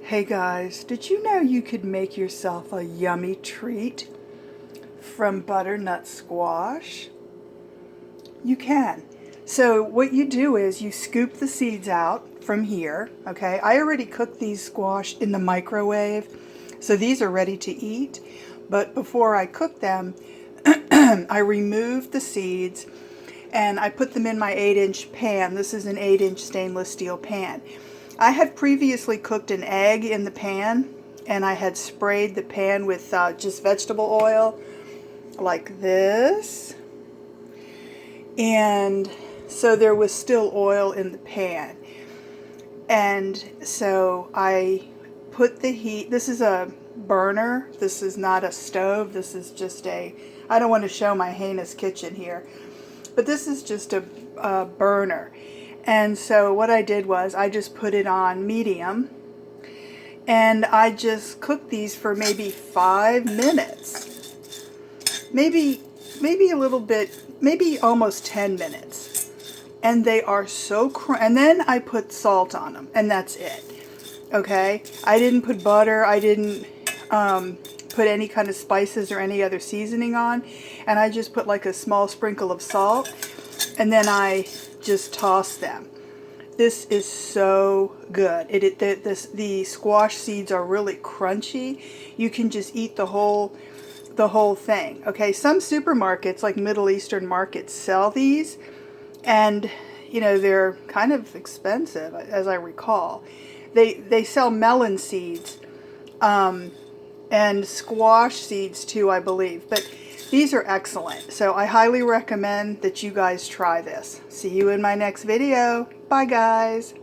Hey guys, did you know you could make yourself a yummy treat from butternut squash? You can. So what you do is you scoop the seeds out from here, okay? I already cooked these squash in the microwave, so these are ready to eat. But before I cook them, I removed the seeds and I put them in my 8-inch pan. This is an 8-inch stainless steel pan. I had previously cooked an egg in the pan, and I had sprayed the pan with just vegetable oil like this, and so there was still oil in the pan. And so I put the heat. This is a burner. This is not a stove. This is just I don't want to show my heinous kitchen here, but this is just a burner. And so what I did was I just put it on medium, and I just cooked these for maybe 5 minutes. Maybe a little bit, maybe almost 10 minutes. And they are so and then I put salt on them, and that's it. Okay? I didn't put butter. I didn't put any kind of spices or any other seasoning on. And I just put like a small sprinkle of salt, and then I just toss them. This is so good. The squash seeds are really crunchy. You can just eat the whole thing. Okay, some supermarkets, like Middle Eastern markets, sell these, and you know, they're kind of expensive, as I recall. They sell melon seeds and squash seeds too, I believe. But these are excellent. So I highly recommend that you guys try this. See you in my next video. Bye guys.